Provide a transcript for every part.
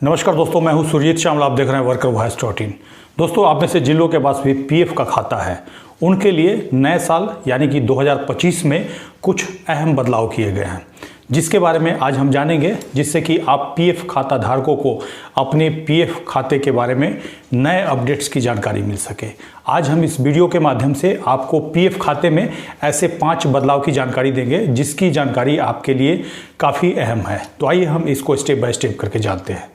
नमस्कार दोस्तों, मैं हूं सुरजीत श्यामल। आप देख रहे हैं वर्कर वॉइस .in। दोस्तों, आप में से जिन लोगों के पास भी पीएफ का खाता है उनके लिए नए साल यानी कि 2025 में कुछ अहम बदलाव किए गए हैं, जिसके बारे में आज हम जानेंगे, जिससे कि आप पीएफ खाता धारकों को अपने पीएफ खाते के बारे में नए अपडेट्स की जानकारी मिल सके। आज हम इस वीडियो के माध्यम से आपको पीएफ खाते में ऐसे 5 बदलाव की जानकारी देंगे, जिसकी जानकारी आपके लिए काफ़ी अहम है। तो आइए हम इसको स्टेप बाय स्टेप करके जानते हैं।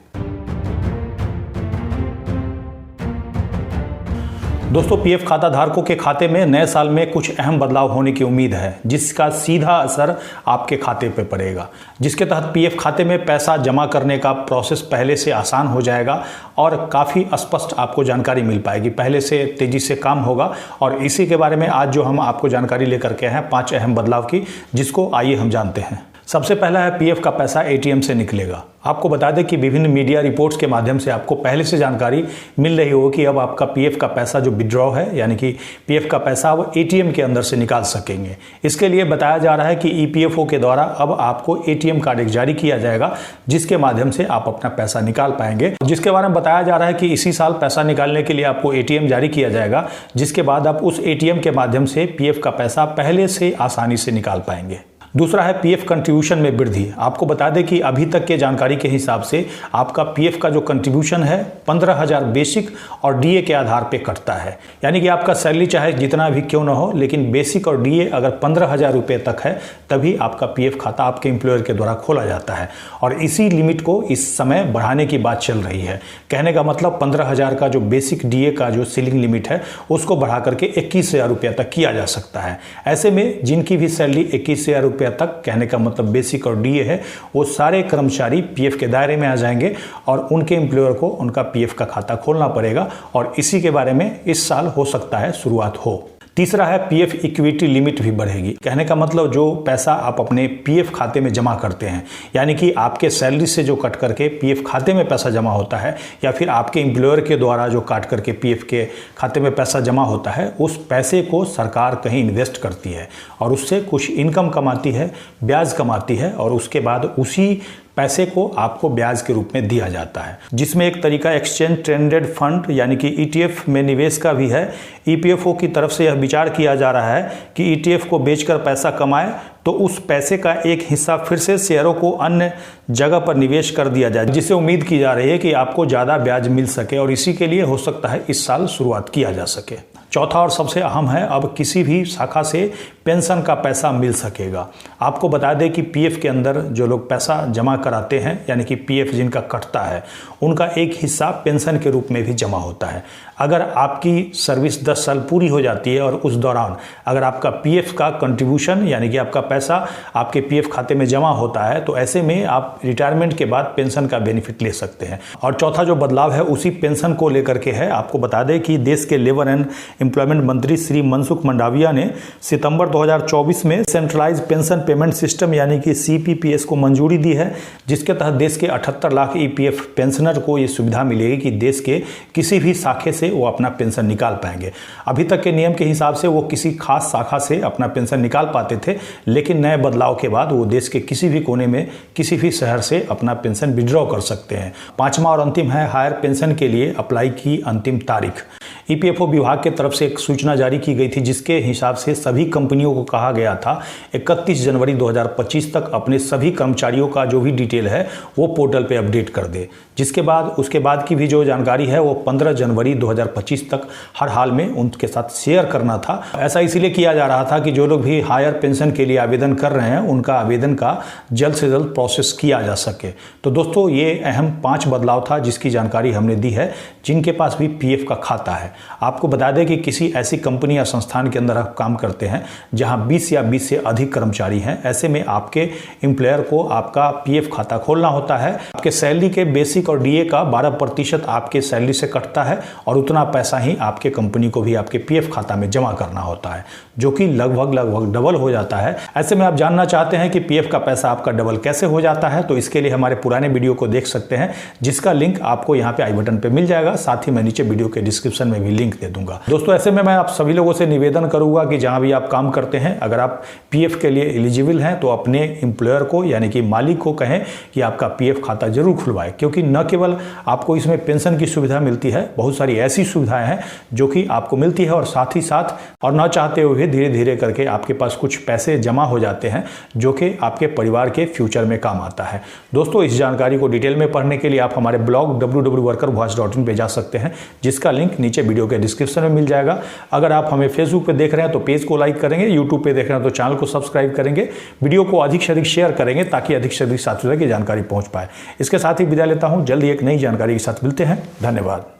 दोस्तों, पीएफ खाता धारकों के खाते में नए साल में कुछ अहम बदलाव होने की उम्मीद है, जिसका सीधा असर आपके खाते पर पड़ेगा, जिसके तहत पीएफ खाते में पैसा जमा करने का प्रोसेस पहले से आसान हो जाएगा और काफ़ी स्पष्ट आपको जानकारी मिल पाएगी, पहले से तेज़ी से काम होगा। और इसी के बारे में आज जो हम आपको जानकारी लेकर के हैं 5 अहम बदलाव की, जिसको आइए हम जानते हैं। सबसे पहला है, पीएफ का पैसा एटीएम से निकलेगा। आपको बता दें कि विभिन्न मीडिया रिपोर्ट्स के माध्यम से आपको पहले से जानकारी मिल रही हो कि अब आपका पीएफ का पैसा जो विड्रॉ है, यानी कि पीएफ का पैसा वो एटीएम के अंदर से निकाल सकेंगे। इसके लिए बताया जा रहा है कि ईपीएफओ के द्वारा अब आपको एटीएम कार्ड एक जारी किया जाएगा, जिसके माध्यम से आप अपना पैसा निकाल पाएंगे। जिसके बारे में बताया जा रहा है कि इसी साल पैसा निकालने के लिए आपको एटीएम जारी किया जाएगा, जिसके बाद आप उस एटीएम के माध्यम से पीएफ का पैसा पहले से आसानी से निकाल पाएंगे। दूसरा है, पीएफ कंट्रीब्यूशन में वृद्धि। आपको बता दें कि अभी तक के जानकारी के हिसाब से आपका पीएफ का जो कंट्रीब्यूशन है 15,000 बेसिक और डीए के आधार पे कटता है। यानी कि आपका सैलरी चाहे जितना भी क्यों ना हो, लेकिन बेसिक और डीए अगर 15,000 रुपये तक है तभी आपका पीएफ खाता आपके एम्प्लॉयर के द्वारा खोला जाता है। और इसी लिमिट को इस समय बढ़ाने की बात चल रही है। कहने का मतलब 15,000 का जो बेसिक डीए का जो सीलिंग लिमिट है उसको बढ़ा करके 21,000 रुपये तक किया जा सकता है। ऐसे में जिनकी भी सैलरी 21,000 रुपये तक, कहने का मतलब बेसिक और डीए है, वो सारे कर्मचारी पीएफ के दायरे में आ जाएंगे और उनके एम्प्लॉयर को उनका पीएफ का खाता खोलना पड़ेगा। और इसी के बारे में इस साल हो सकता है शुरुआत हो। तीसरा है, पीएफ इक्विटी लिमिट भी बढ़ेगी। कहने का मतलब जो पैसा आप अपने पीएफ खाते में जमा करते हैं, यानी कि आपके सैलरी से जो कट करके पीएफ खाते में पैसा जमा होता है, या फिर आपके एम्प्लॉयर के द्वारा जो काट करके पीएफ के खाते में पैसा जमा होता है, उस पैसे को सरकार कहीं इन्वेस्ट करती है और उससे कुछ इनकम कमाती है, ब्याज कमाती है, और उसके बाद उसी पैसे को आपको ब्याज के रूप में दिया जाता है, जिसमें एक तरीका एक्सचेंज ट्रेंडेड फंड यानी कि ईटीएफ में निवेश का भी है। ईपीएफओ की तरफ से यह विचार किया जा रहा है कि ईटीएफ को बेचकर पैसा कमाए तो उस पैसे का एक हिस्सा फिर से शेयरों को अन्य जगह पर निवेश कर दिया जाए, जिससे उम्मीद की जा रही है कि आपको ज़्यादा ब्याज मिल सके, और इसी के लिए हो सकता है इस साल शुरुआत किया जा सके। चौथा और सबसे अहम है, अब किसी भी शाखा से पेंशन का पैसा मिल सकेगा। आपको बता दें कि पीएफ के अंदर जो लोग पैसा जमा कराते हैं, यानी कि पीएफ जिनका कटता है, उनका एक हिस्सा पेंशन के रूप में भी जमा होता है। अगर आपकी सर्विस 10 साल पूरी हो जाती है और उस दौरान अगर आपका पीएफ का कंट्रीब्यूशन यानी कि आपका पैसा आपके पीएफ खाते में जमा होता है, तो ऐसे में आप रिटायरमेंट के बाद पेंशन का बेनिफिट ले सकते हैं। और चौथा जो बदलाव है उसी पेंशन को लेकर के है। आपको बता दें कि देश के लेबर एंड एम्प्लॉयमेंट मंत्री श्री मनसुख मंडाविया ने सितंबर 2024 में सेंट्रलाइज पेंशन पेमेंट सिस्टम यानी कि सीपीपीएस को मंजूरी दी है, जिसके तहत देश के 78 लाख ईपीएफ पेंशनर को ये सुविधा मिलेगी कि देश के किसी भी शाखे से वो अपना पेंशन निकाल पाएंगे। अभी तक के नियम के हिसाब से वो किसी खास शाखा से अपना पेंशन निकाल पाते थे, लेकिन नए बदलाव के बाद वो देश के किसी भी कोने में किसी भी शहर से अपना पेंशन विड्रॉ कर सकते हैं। पांचवा और अंतिम है, हायर पेंशन के लिए अप्लाई की अंतिम तारीख। ईपीएफओ विभाग की तरफ से एक सूचना जारी की गई थी, जिसके हिसाब से सभी कंपनियों को कहा गया था 31 जनवरी 2025 तक अपने सभी कर्मचारियों का जो भी डिटेल है वो पोर्टल पे अपडेट कर दे। जिसके बाद उसके बाद की भी जो जानकारी है वो 15 जनवरी 2025 तक हर हाल में उनके साथ शेयर करना था। ऐसा इसीलिए किया जा रहा था कि जो लोग भी हायर पेंशन के लिए आवेदन कर रहे हैं उनका आवेदन का जल्द से जल्द प्रोसेस किया जा सके। तो दोस्तों, ये अहम 5 बदलाव था जिसकी जानकारी हमने दी है जिनके पास भी पीएफ का खाता है। आपको बता दें कि किसी ऐसी कंपनी या संस्थान के अंदर आप काम करते हैं जहां 20 या 20 से अधिक कर्मचारी हैं, ऐसे में आपके एम्प्लॉयर को आपका पीएफ खाता खोलना होता है। आपके सैलरी के बेसिक और डीए का 12% आपके सैलरी से कटता है और उतना पैसा ही आपके कंपनी को भी आपके पीएफ खाता में जमा करना होता है, जो कि लगभग डबल हो जाता है। ऐसे में आप जानना चाहते हैं कि पीएफ का पैसा आपका डबल कैसे हो जाता है, तो इसके लिए हमारे पुराने वीडियो को देख सकते हैं, जिसका लिंक आपको यहाँ पे आई बटन पे मिल जाएगा। साथ ही मैं नीचे वीडियो के डिस्क्रिप्शन में भी लिंक दे दूंगा। दोस्तों ऐसे में मैं आप सभी लोगों से निवेदन करूंगा कि जहां भी आप काम करते हैं, अगर आप पीएफ के लिए एलिजिबल हैं तो अपने एम्प्लॉयर को यानी कि मालिक को कहें कि आपका पीएफ खाता जरूर खुलवाएं, क्योंकि न केवल आपको इसमें पेंशन की सुविधा मिलती है, बहुत सारी ऐसी सुविधाएं हैं जो कि आपको मिलती है और साथ ही साथ और न चाहते हुए धीरे धीरे करके आपके पास कुछ पैसे जमा हो जाते हैं जो कि आपके परिवार के फ्यूचर में काम आता है। दोस्तों इस जानकारी को डिटेल में पढ़ने के लिए आप हमारे ब्लॉग www.workervoice.in पे जा सकते हैं, जिसका लिंक नीचे वीडियो के डिस्क्रिप्शन में मिल जाएगा। अगर आप हमें फेसबुक पे देख रहे हैं तो पेज को लाइक करेंगे, यूट्यूब पे देख रहे हैं तो चैनल को सब्सक्राइब करेंगे, वीडियो को अधिक से अधिक शेयर करेंगे ताकि अधिक से अधिक साथियों तक ये जानकारी पहुंच पाए। इसके साथ ही विदा लेता हूं, जल्दी एक नई जानकारी के साथ मिलते हैं। धन्यवाद।